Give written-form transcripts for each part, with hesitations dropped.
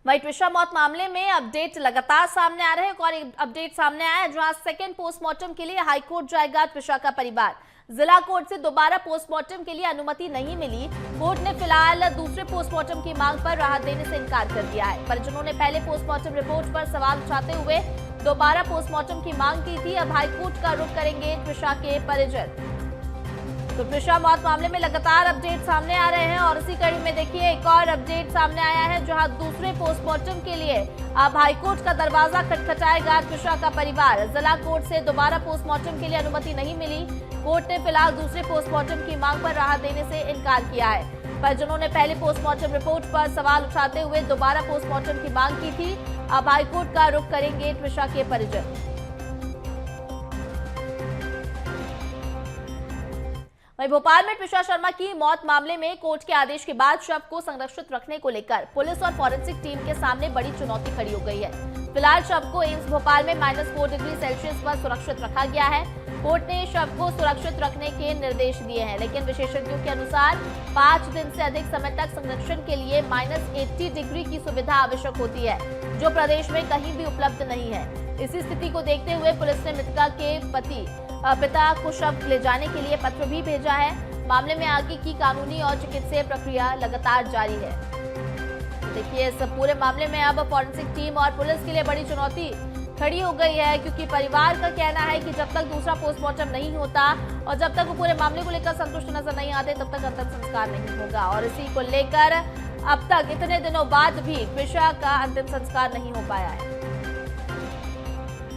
वहीं त्विषा मौत मामले में अपडेट लगातार सामने आ रहे हैं। एक और अपडेट सामने आया है जहां सेकंड पोस्टमार्टम के लिए हाईकोर्ट जाएगा त्विषा का परिवार। जिला कोर्ट से दोबारा पोस्टमार्टम के लिए अनुमति नहीं मिली। कोर्ट ने फिलहाल दूसरे पोस्टमार्टम की मांग पर राहत देने से इनकार कर दिया है। परिजनों ने पहले पोस्टमार्टम रिपोर्ट पर सवाल उठाते हुए दोबारा पोस्टमार्टम की मांग की थी। अब हाईकोर्ट का रुख करेंगे त्विषा के परिजन। तो त्विषा मौत मामले में लगातार अपडेट सामने आ रहे हैं और इसी कड़ी में देखिए एक और अपडेट सामने आया है जहां दूसरे पोस्टमार्टम के लिए अब हाईकोर्ट का दरवाजा खटखटाएगा त्विषा का परिवार। जिला कोर्ट से दोबारा पोस्टमार्टम के लिए अनुमति नहीं मिली। कोर्ट ने फिलहाल दूसरे पोस्टमार्टम की मांग पर राहत देने से इनकार किया है। परिजनों ने पहले पोस्टमार्टम रिपोर्ट पर सवाल उठाते हुए दोबारा पोस्टमार्टम की मांग की थी। अब हाईकोर्ट का रुख करेंगे त्विषा के परिजन। वहीं भोपाल में त्विषा शर्मा की मौत मामले में कोर्ट के आदेश के बाद शव को संरक्षित रखने को लेकर पुलिस और फॉरेंसिक टीम के सामने बड़ी चुनौती खड़ी हो गई है। फिलहाल शव को एम्स भोपाल में -4 डिग्री सेल्सियस पर सुरक्षित रखा गया है। कोर्ट ने शव को सुरक्षित रखने के निर्देश दिए हैं, लेकिन विशेषज्ञों के अनुसार 5 दिन से अधिक समय तक संरक्षण के लिए -80 डिग्री की सुविधा आवश्यक होती है, जो प्रदेश में कहीं भी उपलब्ध नहीं है। इसी स्थिति को देखते हुए पुलिस ने मृतका के पिता को शव ले जाने के लिए पत्र भी भेजा है। मामले में आगे की कानूनी और चिकित्सीय प्रक्रिया लगातार जारी है। देखिए इस पूरे मामले में अब फॉरेंसिक टीम और पुलिस के लिए बड़ी चुनौती खड़ी हो गई है, क्योंकि परिवार का कहना है कि जब तक दूसरा पोस्टमार्टम नहीं होता और जब तक वो पूरे मामले को लेकर संतुष्ट नजर नहीं आते तब तक अंतिम संस्कार नहीं होगा। और इसी को लेकर अब तक इतने दिनों बाद भी त्विषा का अंतिम संस्कार नहीं हो पाया है।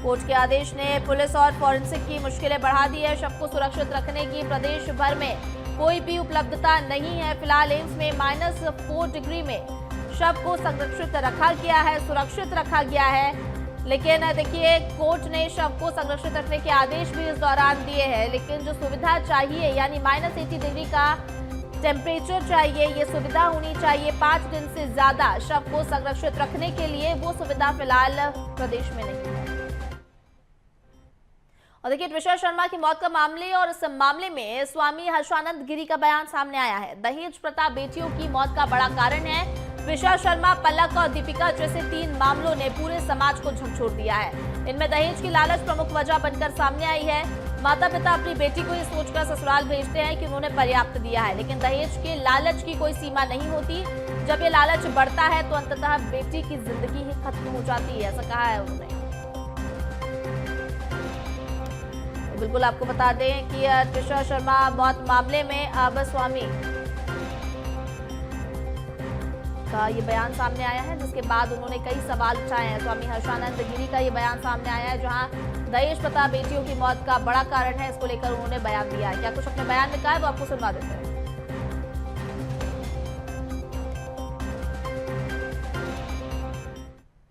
कोर्ट के आदेश ने पुलिस और फॉरेंसिक की मुश्किलें बढ़ा दी है। शव को सुरक्षित रखने की प्रदेश भर में कोई भी उपलब्धता नहीं है। फिलहाल एम्स में -4 डिग्री में शव को संरक्षित रखा गया है, सुरक्षित रखा गया है। लेकिन देखिए कोर्ट ने शव को संरक्षित रखने के आदेश भी इस दौरान दिए हैं, लेकिन जो सुविधा चाहिए यानी -80 डिग्री का टेम्परेचर चाहिए, ये सुविधा होनी चाहिए 5 दिन से ज्यादा शव को संरक्षित रखने के लिए, वो सुविधा फिलहाल प्रदेश में नहीं है। और देखिए त्विषा शर्मा की मौत का मामले और इस मामले में स्वामी हर्षानंद गिरी का बयान सामने आया है। दहेज प्रथा बेटियों की मौत का बड़ा कारण है। त्विषा शर्मा, पलक और दीपिका जैसे 3 मामलों ने पूरे समाज को झकझोर दिया है। इनमें दहेज की लालच प्रमुख वजह बनकर सामने आई है। माता पिता अपनी बेटी को ये सोचकर ससुराल भेजते हैं कि उन्होंने पर्याप्त दिया है, लेकिन दहेज के लालच की कोई सीमा नहीं होती। जब ये लालच बढ़ता है तो अंततः बेटी की जिंदगी ही खत्म हो जाती है, ऐसा कहा है उन्होंने। बिल्कुल आपको बता दें कि त्विषा शर्मा मौत मामले में अब स्वामी का ये बयान सामने आया है, जिसके बाद उन्होंने कई सवाल उठाए हैं। स्वामी हर्षानंद गिरी का ये बयान सामने आया है जहां दहेज प्रथा बेटियों की मौत का बड़ा कारण है, इसको लेकर उन्होंने बयान दिया है। क्या कुछ अपने बयान में कहा है वो आपको सुनवा देते हैं।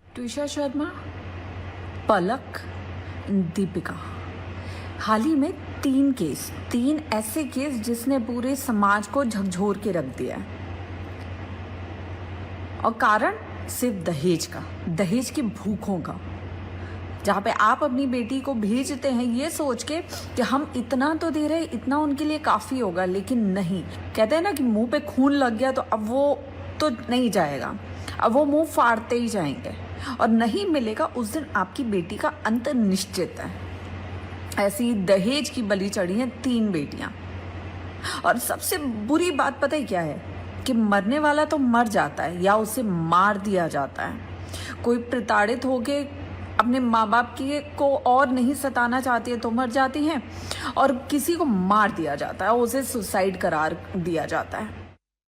त्विषा शर्मा, पलक, दीपिका, हाल ही में 3 ऐसे केस जिसने पूरे समाज को झकझोर के रख दिया है, और कारण सिर्फ दहेज की भूखों का। जहाँ पे आप अपनी बेटी को भेजते हैं ये सोच के कि हम इतना तो दे रहे, इतना उनके लिए काफ़ी होगा, लेकिन नहीं। कहते हैं ना कि मुंह पे खून लग गया तो अब वो तो नहीं जाएगा, अब वो मुंह फाड़ते ही जाएंगे और नहीं मिलेगा उस दिन आपकी बेटी का अंत निश्चित है। ऐसी दहेज की बलि चढ़ी हैं 3 बेटियां। और सबसे बुरी बात पता है क्या है कि मरने वाला तो मर जाता है या उसे मार दिया जाता है। कोई प्रताड़ित होके अपने माँ बाप की को और नहीं सताना चाहती है तो मर जाती हैं, और किसी को मार दिया जाता है, उसे सुसाइड करार दिया जाता है।